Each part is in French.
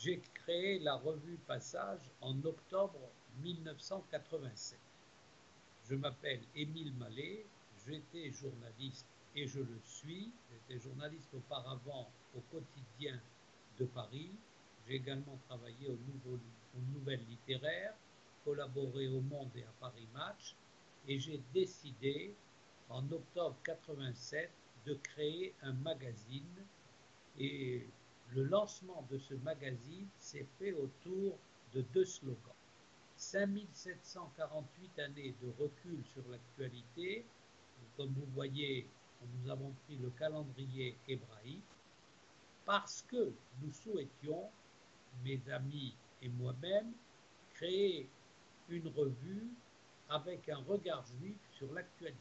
j'ai créé la revue Passage en octobre 1987. Je m'appelle Émile Mallet, j'étais journaliste et je le suis. J'étais journaliste auparavant au Quotidien de Paris. J'ai également travaillé aux Nouvelles Littéraires, collaboré au Monde et à Paris Match, et j'ai décidé en octobre 87 de créer un magazine. Et le lancement de ce magazine s'est fait autour de deux slogans. 5748 années de recul sur l'actualité. Comme vous voyez, nous avons pris le calendrier hébraïque parce que nous souhaitions, mes amis et moi-même, créer une revue avec un regard juif sur l'actualité.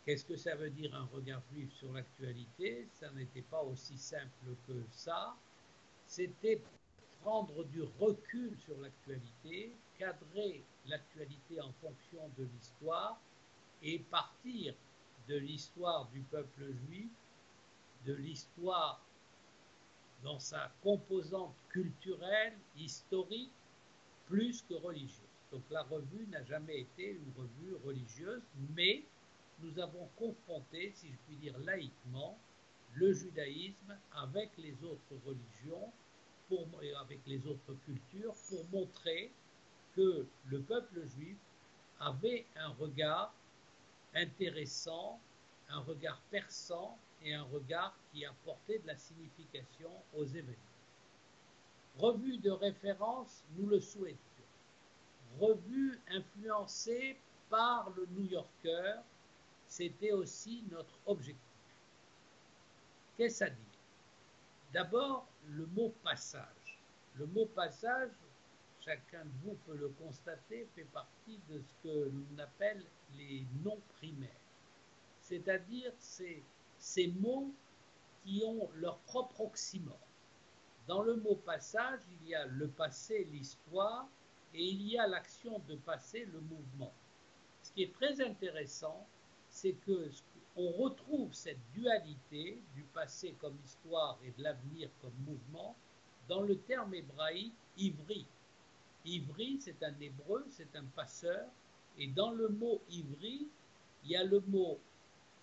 Qu'est-ce que ça veut dire un regard juif sur l'actualité? Ça n'était pas aussi simple que ça. C'était prendre du recul sur l'actualité, cadrer l'actualité en fonction de l'histoire et partir de l'histoire du peuple juif, de l'histoire dans sa composante culturelle, historique, plus que religieuse. Donc la revue n'a jamais été une revue religieuse, mais nous avons confronté, si je puis dire laïquement, le judaïsme avec les autres religions, avec les autres cultures, pour montrer que le peuple juif avait un regard intéressant, un regard perçant et un regard qui apportait de la signification aux événements. Revue de référence, nous le souhaitions. Revue influencée par le New Yorker, c'était aussi notre objectif. Qu'est-ce à dire? D'abord, le mot passage. Le mot passage, chacun de vous peut le constater, fait partie de ce que l'on appelle les noms primaires. C'est-à-dire ces mots qui ont leur propre oxymore. Dans le mot passage, il y a le passé, l'histoire, et il y a l'action de passer, le mouvement. Ce qui est très intéressant, c'est qu'on retrouve cette dualité du passé comme histoire et de l'avenir comme mouvement dans le terme hébraïque ivri. Ivri, c'est un hébreu, c'est un passeur, et dans le mot ivri, il y a le mot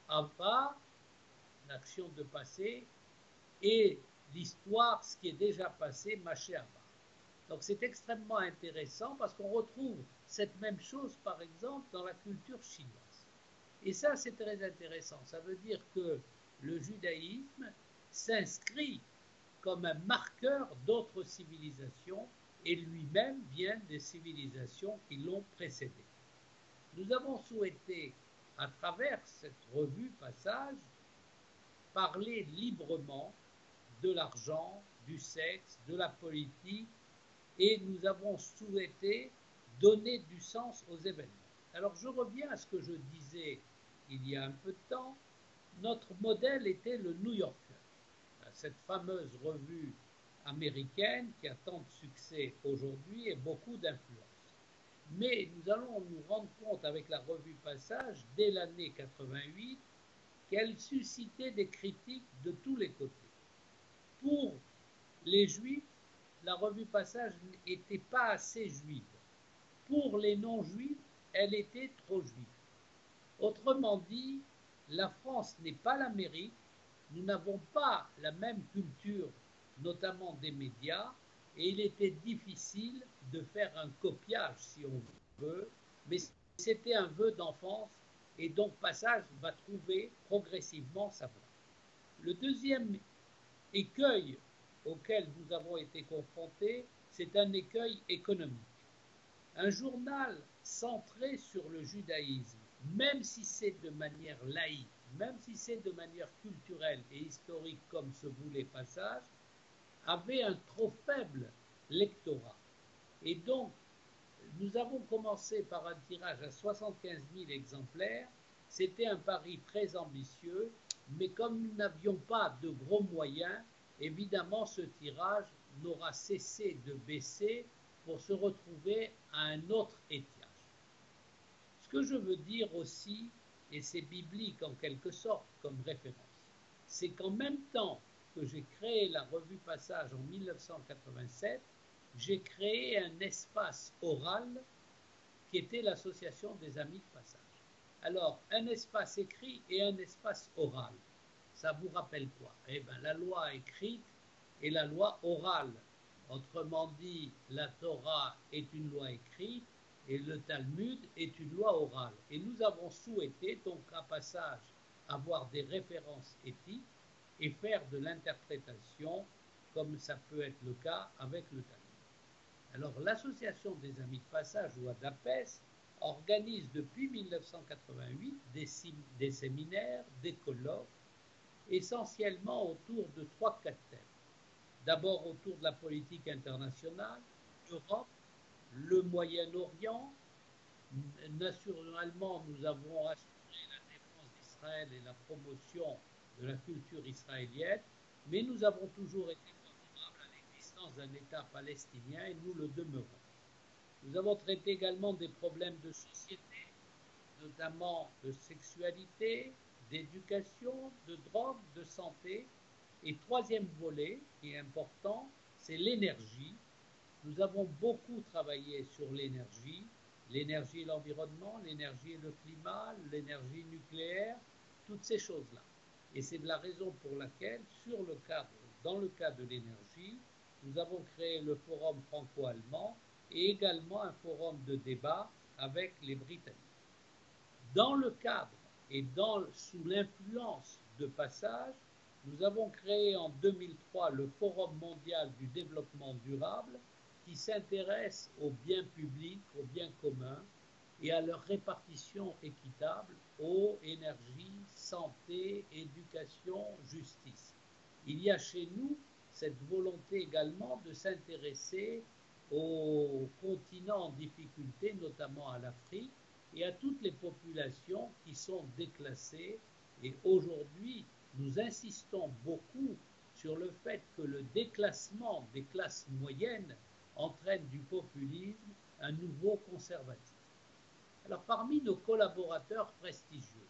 ava, l'action de passer, et l'histoire, ce qui est déjà passé, maché ava. Donc c'est extrêmement intéressant parce qu'on retrouve cette même chose, par exemple, dans la culture chinoise. Et ça, c'est très intéressant. Ça veut dire que le judaïsme s'inscrit comme un marqueur d'autres civilisations et lui-même vient des civilisations qui l'ont précédé. Nous avons souhaité, à travers cette revue Passage, parler librement de l'argent, du sexe, de la politique, et nous avons souhaité donner du sens aux événements. Alors je reviens à ce que je disais il y a un peu de temps. Notre modèle était le New Yorker, cette fameuse revue américaine qui a tant de succès aujourd'hui et beaucoup d'influence. Mais nous allons nous rendre compte avec la revue Passage, dès l'année 88, qu'elle suscitait des critiques de tous les côtés. Pour les Juifs, la revue Passage n'était pas assez juive. Pour les non-juifs, elle était trop juive. Autrement dit, la France n'est pas l'Amérique, nous n'avons pas la même culture, notamment des médias, et il était difficile de faire un copiage, si on veut, mais c'était un vœu d'enfance, et donc Passage va trouver progressivement sa place. Le deuxième écueil auquel nous avons été confrontés, c'est un écueil économique. Un journal centré sur le judaïsme, même si c'est de manière laïque, même si c'est de manière culturelle et historique comme se voulait Passage, avait un trop faible lectorat. Et donc, nous avons commencé par un tirage à 75 000 exemplaires. C'était un pari très ambitieux, mais comme nous n'avions pas de gros moyens, évidemment, ce tirage n'aura cessé de baisser pour se retrouver à un autre étiage. Ce que je veux dire aussi, et c'est biblique en quelque sorte comme référence, c'est qu'en même temps que j'ai créé la revue Passage en 1987, j'ai créé un espace oral qui était l'association des amis de passage. Alors, un espace écrit et un espace oral, ça vous rappelle quoi? Eh bien, la loi écrite et la loi orale. Autrement dit, la Torah est une loi écrite et le Talmud est une loi orale. Et nous avons souhaité, donc, à Passage, avoir des références éthiques et faire de l'interprétation, comme ça peut être le cas avec le Talmud. Alors, l'association des amis de passage ou ADAPES organise depuis 1988 des séminaires, des colloques, essentiellement autour de 3-4 thèmes. D'abord autour de la politique internationale, l'Europe, le Moyen-Orient. Naturellement, nous avons assuré la défense d'Israël et la promotion de la culture israélienne, mais nous avons toujours été favorables à l'existence d'un État palestinien et nous le demeurons. Nous avons traité également des problèmes de société, notamment de sexualité, d'éducation, de drogue, de santé. Et troisième volet, qui est important, c'est l'énergie. Nous avons beaucoup travaillé sur l'énergie et l'environnement, l'énergie et le climat, l'énergie nucléaire, toutes ces choses-là. Et c'est la raison pour laquelle, dans le cadre de l'énergie, nous avons créé le forum franco-allemand et également un forum de débat avec les Britanniques. Dans le cadre et sous l'influence de Passage, nous avons créé en 2003 le Forum mondial du développement durable qui s'intéresse aux biens publics, aux biens communs et à leur répartition équitable, eau, énergie, santé, éducation, justice. Il y a chez nous cette volonté également de s'intéresser aux continents en difficulté, notamment à l'Afrique, et à toutes les populations qui sont déclassées. Et aujourd'hui, nous insistons beaucoup sur le fait que le déclassement des classes moyennes entraîne du populisme, un nouveau conservatisme. Alors, parmi nos collaborateurs prestigieux,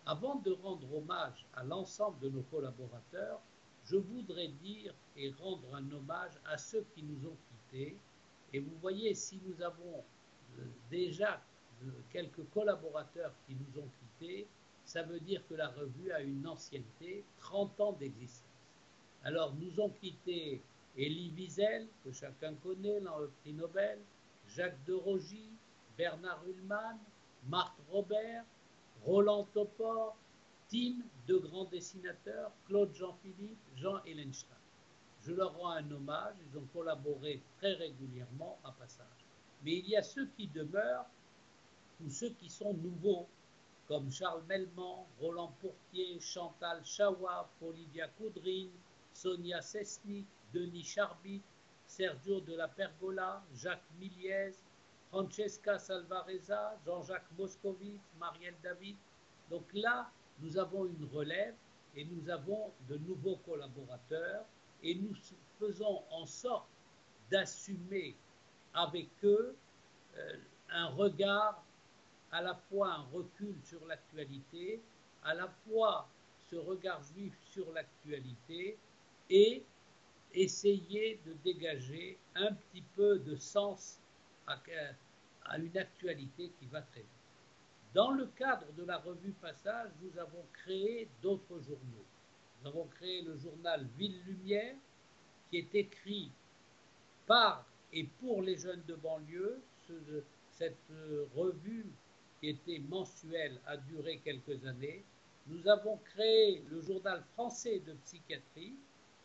avant de rendre hommage à l'ensemble de nos collaborateurs, je voudrais dire et rendre un hommage à ceux qui nous ont quittés. Et vous voyez, si nous avons déjà quelques collaborateurs qui nous ont quittés, ça veut dire que la revue a une ancienneté, 30 ans d'existence. Alors, nous ont quitté Elie Wiesel, que chacun connaît, le prix Nobel, Jacques de Rogy, Bernard Ullmann, Marthe Robert, Roland Topor, Tim, deux grands dessinateurs, Claude Jean-Philippe, Jean Hellenstein. Je leur rends un hommage, ils ont collaboré très régulièrement à Passage. Mais il y a ceux qui demeurent ou ceux qui sont nouveaux, comme Charles Melman, Roland Pourtier, Chantal Chawaf, Olivia Coudrine, Sonia Sesnik, Denis Charbit, Sergio de la Pergola, Jacques Miliez, Francesca Salvareza, Jean-Jacques Moscovitz, Marielle David. Donc là, nous avons une relève et nous avons de nouveaux collaborateurs et nous faisons en sorte d'assumer avec eux un regard, à la fois un recul sur l'actualité, à la fois ce regard juif sur l'actualité et essayer de dégager un petit peu de sens à une actualité qui va très vite. Dans le cadre de la revue Passage, nous avons créé d'autres journaux. Nous avons créé le journal Ville Lumière, qui est écrit par et pour les jeunes de banlieue. Cette revue qui était mensuelle a duré quelques années. Nous avons créé le journal français de psychiatrie,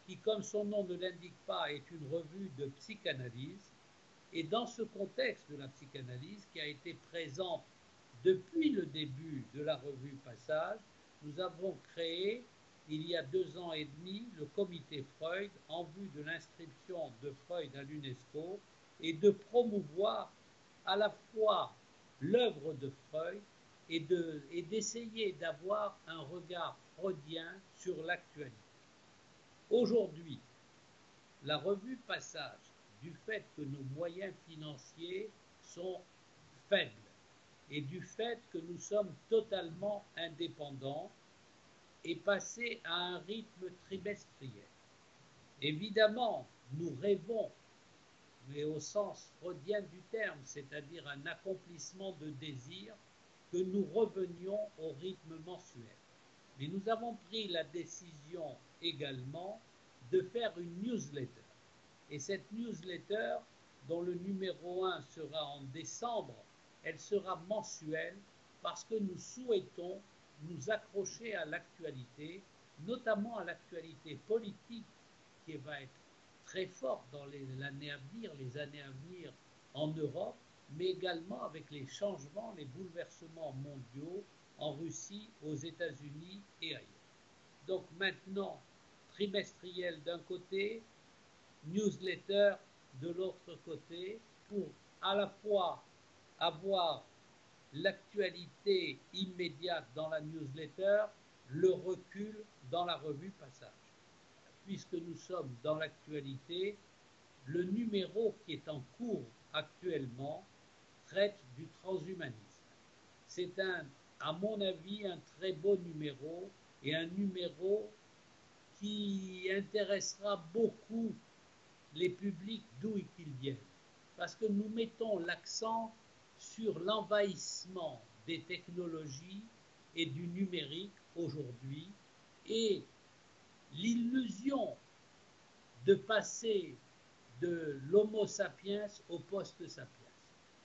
qui, comme son nom ne l'indique pas, est une revue de psychanalyse. Et dans ce contexte de la psychanalyse, qui a été présent depuis le début de la revue Passage, nous avons créé, il y a 2 ans et demi, le comité Freud en vue de l'inscription de Freud à l'UNESCO et de promouvoir à la fois l'œuvre de Freud et d'essayer d'avoir un regard freudien sur l'actualité. Aujourd'hui, la revue Passage, du fait que nos moyens financiers sont faibles et du fait que nous sommes totalement indépendants est passé à un rythme trimestriel. Évidemment, nous rêvons, mais au sens freudien du terme, c'est-à-dire un accomplissement de désir, que nous revenions au rythme mensuel. Mais nous avons pris la décision également de faire une newsletter. Et cette newsletter, dont le numéro 1 sera en décembre, elle sera mensuelle parce que nous souhaitons nous accrocher à l'actualité, notamment à l'actualité politique qui va être très forte dans l'année à venir, les années à venir en Europe, mais également avec les changements, les bouleversements mondiaux en Russie, aux États-Unis et ailleurs. Donc maintenant, trimestriel d'un côté, newsletter de l'autre côté, pour à la fois avoir l'actualité immédiate dans la newsletter, le recul dans la revue Passage. Puisque nous sommes dans l'actualité, le numéro qui est en cours actuellement traite du transhumanisme. C'est à mon avis, un très beau numéro et un numéro qui intéressera beaucoup les publics d'où qu'ils viennent. Parce que nous mettons l'accent sur l'envahissement des technologies et du numérique aujourd'hui et l'illusion de passer de l'homo sapiens au post sapiens.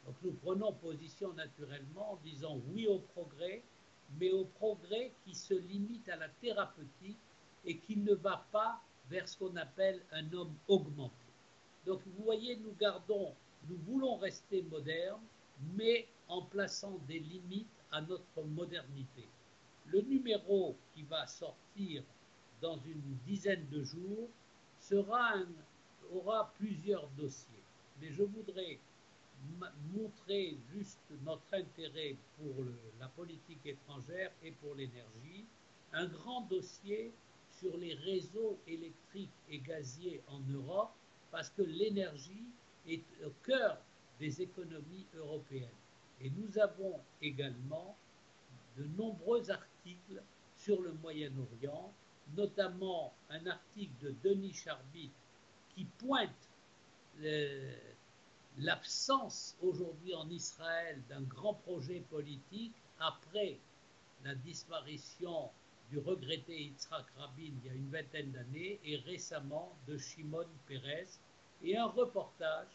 Donc nous prenons position naturellement en disant oui au progrès, mais au progrès qui se limite à la thérapeutique et qui ne va pas vers ce qu'on appelle un homme augmenté. Donc vous voyez, nous voulons rester modernes, mais en plaçant des limites à notre modernité. Le numéro qui va sortir dans une dizaine de jours aura plusieurs dossiers. Mais je voudrais montrer juste notre intérêt pour la politique étrangère et pour l'énergie. Un grand dossier sur les réseaux électriques et gaziers en Europe, parce que l'énergie est au cœur des économies européennes. Et nous avons également de nombreux articles sur le Moyen-Orient, notamment un article de Denis Charbit qui pointe l'absence aujourd'hui en Israël d'un grand projet politique après la disparition du regretté Yitzhak Rabin il y a une vingtaine d'années et récemment de Shimon Peres, et un reportage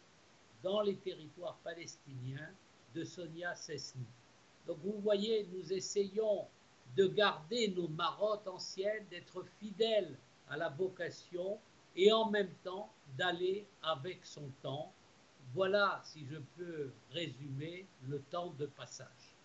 dans les territoires palestiniens de Sonia Sesni. Donc vous voyez, nous essayons de garder nos marottes anciennes, d'être fidèles à la vocation et en même temps d'aller avec son temps. Voilà, si je peux résumer, le temps de passage.